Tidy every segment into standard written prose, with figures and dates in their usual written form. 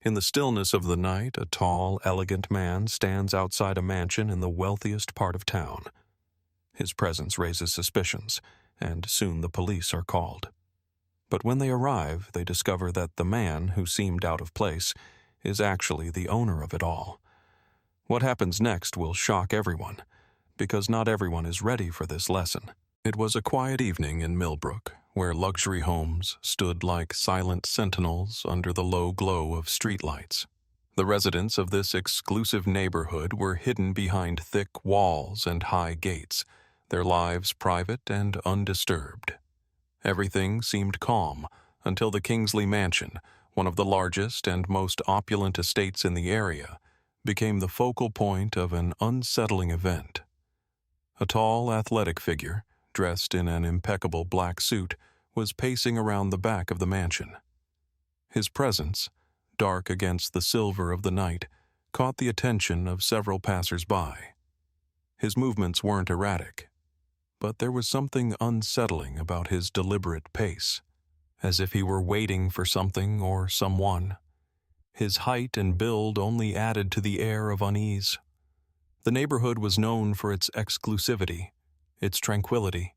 In the stillness of the night, a tall, elegant man stands outside a mansion in the wealthiest part of town. His presence raises suspicions, and soon the police are called. But when they arrive, they discover that the man, who seemed out of place, is actually the owner of it all. What happens next will shock everyone, because not everyone is ready for this lesson. It was a quiet evening in Millbrook, where luxury homes stood like silent sentinels under the low glow of streetlights. The residents of this exclusive neighborhood were hidden behind thick walls and high gates, their lives private and undisturbed. Everything seemed calm until the Kingsley Mansion, one of the largest and most opulent estates in the area, became the focal point of an unsettling event. A tall, athletic figure, dressed in an impeccable black suit, was pacing around the back of the mansion. His presence, dark against the silver of the night, caught the attention of several passers-by. His movements weren't erratic, but there was something unsettling about his deliberate pace, as if he were waiting for something or someone. His height and build only added to the air of unease. The neighborhood was known for its exclusivity, its tranquility,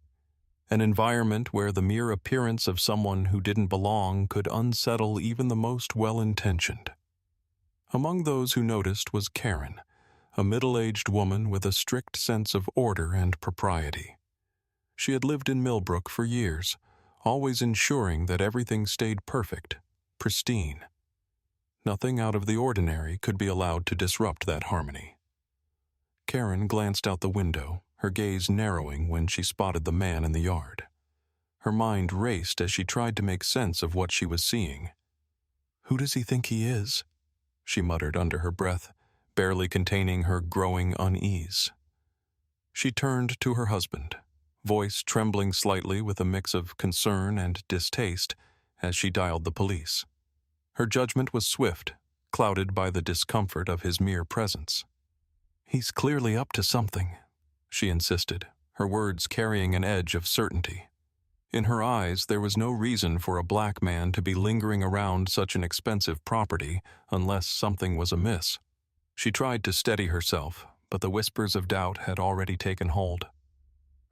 an environment where the mere appearance of someone who didn't belong could unsettle even the most well-intentioned. Among those who noticed was Karen, a middle-aged woman with a strict sense of order and propriety. She had lived in Millbrook for years, always ensuring that everything stayed perfect, pristine. Nothing out of the ordinary could be allowed to disrupt that harmony. Karen glanced out the window, her gaze narrowing when she spotted the man in the yard. Her mind raced as she tried to make sense of what she was seeing. "Who does he think he is?" she muttered under her breath, barely containing her growing unease. She turned to her husband, voice trembling slightly with a mix of concern and distaste as she dialed the police. Her judgment was swift, clouded by the discomfort of his mere presence. "He's clearly up to something," she insisted, her words carrying an edge of certainty. In her eyes, there was no reason for a black man to be lingering around such an expensive property unless something was amiss. She tried to steady herself, but the whispers of doubt had already taken hold.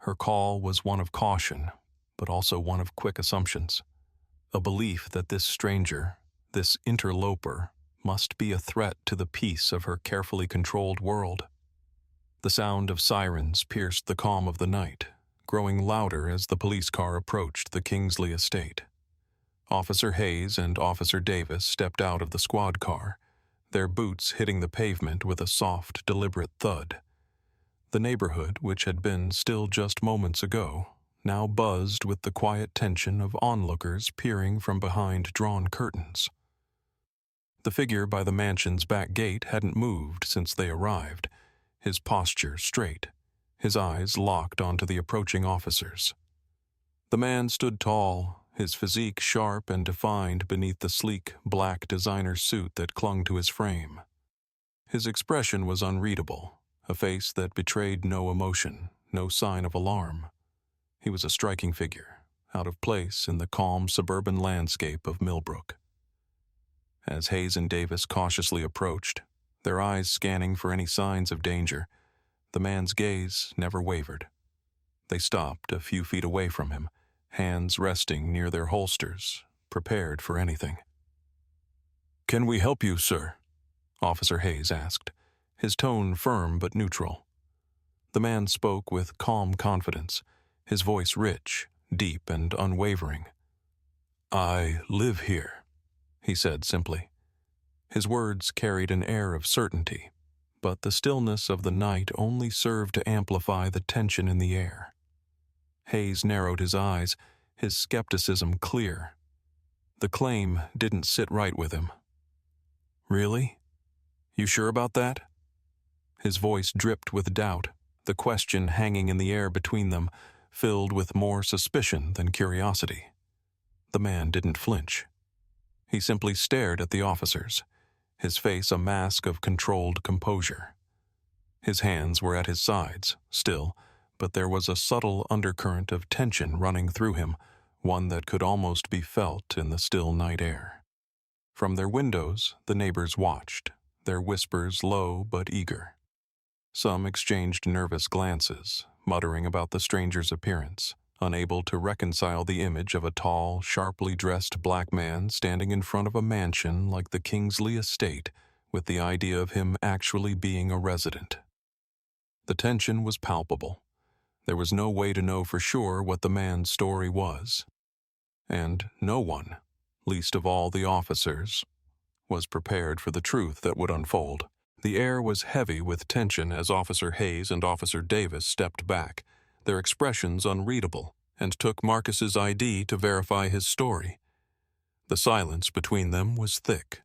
Her call was one of caution, but also one of quick assumptions. A belief that this stranger, this interloper, must be a threat to the peace of her carefully controlled world. The sound of sirens pierced the calm of the night, growing louder as the police car approached the Kingsley estate. Officer Hayes and Officer Davis stepped out of the squad car, their boots hitting the pavement with a soft, deliberate thud. The neighborhood, which had been still just moments ago, now buzzed with the quiet tension of onlookers peering from behind drawn curtains. The figure by the mansion's back gate hadn't moved since they arrived, his posture straight, his eyes locked onto the approaching officers. The man stood tall, his physique sharp and defined beneath the sleek, black designer suit that clung to his frame. His expression was unreadable, a face that betrayed no emotion, no sign of alarm. He was a striking figure, out of place in the calm suburban landscape of Millbrook. As Hayes and Davis cautiously approached, their eyes scanning for any signs of danger, the man's gaze never wavered. They stopped a few feet away from him, hands resting near their holsters, prepared for anything. "Can we help you, sir?" Officer Hayes asked, his tone firm but neutral. The man spoke with calm confidence, his voice rich, deep, and unwavering. "I live here," he said simply. His words carried an air of certainty, but the stillness of the night only served to amplify the tension in the air. Hayes narrowed his eyes, his skepticism clear. The claim didn't sit right with him. "Really? You sure about that?" His voice dripped with doubt, the question hanging in the air between them, filled with more suspicion than curiosity. The man didn't flinch. He simply stared at the officers, his face a mask of controlled composure. His hands were at his sides, still, but there was a subtle undercurrent of tension running through him, one that could almost be felt in the still night air. From their windows, the neighbors watched, their whispers low but eager. Some exchanged nervous glances, muttering about the stranger's appearance, unable to reconcile the image of a tall, sharply dressed black man standing in front of a mansion like the Kingsley estate with the idea of him actually being a resident. The tension was palpable. There was no way to know for sure what the man's story was. And no one, least of all the officers, was prepared for the truth that would unfold. The air was heavy with tension as Officer Hayes and Officer Davis stepped back, their expressions unreadable, and took Marcus's ID to verify his story. The silence between them was thick,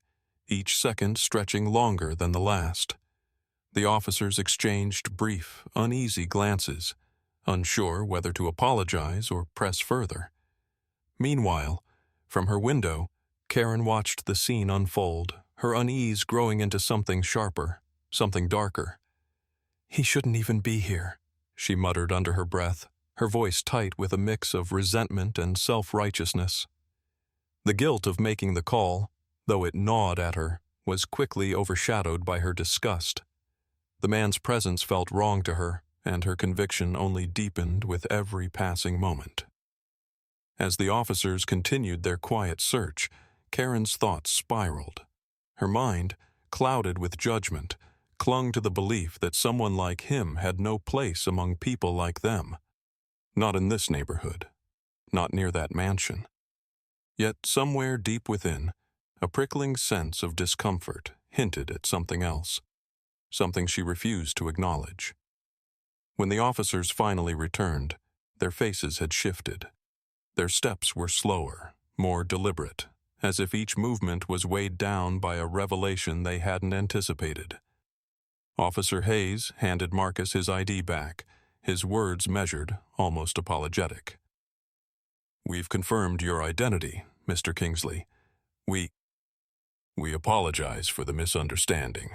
each second stretching longer than the last. The officers exchanged brief, uneasy glances, unsure whether to apologize or press further. Meanwhile, from her window, Karen watched the scene unfold, her unease growing into something sharper, something darker. "He shouldn't even be here," she muttered under her breath, her voice tight with a mix of resentment and self-righteousness. The guilt of making the call, though it gnawed at her, was quickly overshadowed by her disgust. The man's presence felt wrong to her, and her conviction only deepened with every passing moment. As the officers continued their quiet search, Karen's thoughts spiraled. Her mind, clouded with judgment, clung to the belief that someone like him had no place among people like them. Not in this neighborhood. Not near that mansion. Yet somewhere deep within, a prickling sense of discomfort hinted at something else, something she refused to acknowledge. When the officers finally returned, their faces had shifted. Their steps were slower, more deliberate, as if each movement was weighed down by a revelation they hadn't anticipated. Officer Hayes handed Marcus his ID back, his words measured, almost apologetic. "We've confirmed your identity, Mr. Kingsley. We apologize for the misunderstanding."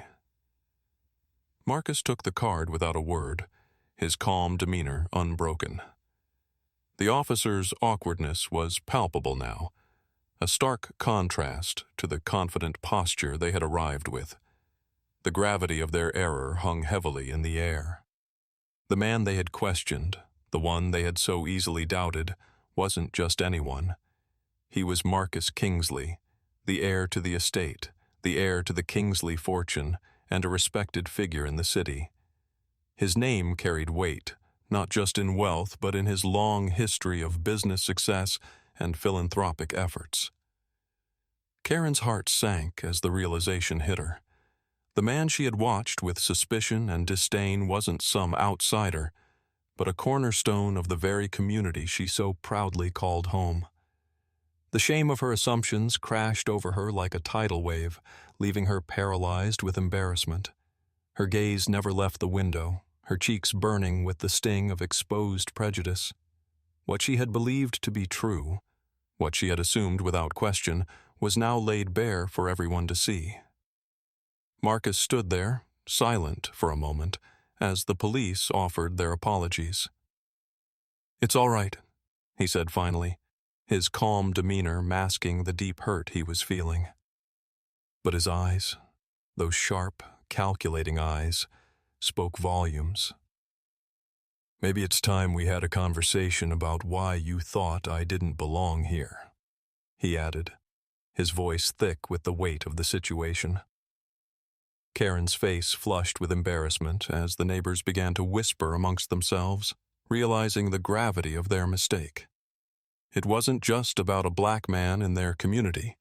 Marcus took the card without a word, his calm demeanor unbroken. The officer's awkwardness was palpable now, a stark contrast to the confident posture they had arrived with. The gravity of their error hung heavily in the air. The man they had questioned, the one they had so easily doubted, wasn't just anyone. He was Marcus Kingsley, the heir to the estate, the heir to the Kingsley fortune, and a respected figure in the city. His name carried weight, not just in wealth but in his long history of business success and philanthropic efforts. Karen's heart sank as the realization hit her. The man she had watched with suspicion and disdain wasn't some outsider, but a cornerstone of the very community she so proudly called home. The shame of her assumptions crashed over her like a tidal wave, leaving her paralyzed with embarrassment. Her gaze never left the window, her cheeks burning with the sting of exposed prejudice. What she had believed to be true, what she had assumed without question, was now laid bare for everyone to see. Marcus stood there, silent for a moment, as the police offered their apologies. "It's all right," he said finally, his calm demeanor masking the deep hurt he was feeling. But his eyes, those sharp, calculating eyes, spoke volumes. "Maybe it's time we had a conversation about why you thought I didn't belong here," he added, his voice thick with the weight of the situation. Karen's face flushed with embarrassment as the neighbors began to whisper amongst themselves, realizing the gravity of their mistake. It wasn't just about a black man in their community.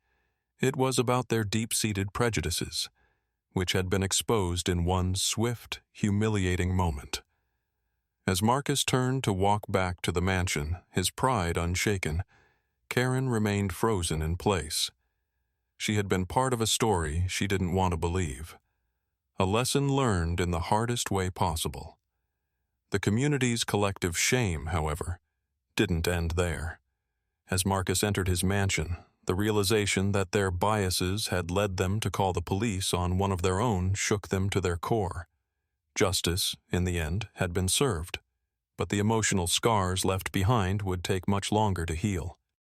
It was about their deep-seated prejudices, which had been exposed in one swift, humiliating moment. As Marcus turned to walk back to the mansion, his pride unshaken, Karen remained frozen in place. She had been part of a story she didn't want to believe. A lesson learned in the hardest way possible. The community's collective shame, however, didn't end there. As Marcus entered his mansion, the realization that their biases had led them to call the police on one of their own shook them to their core. Justice, in the end, had been served, but the emotional scars left behind would take much longer to heal.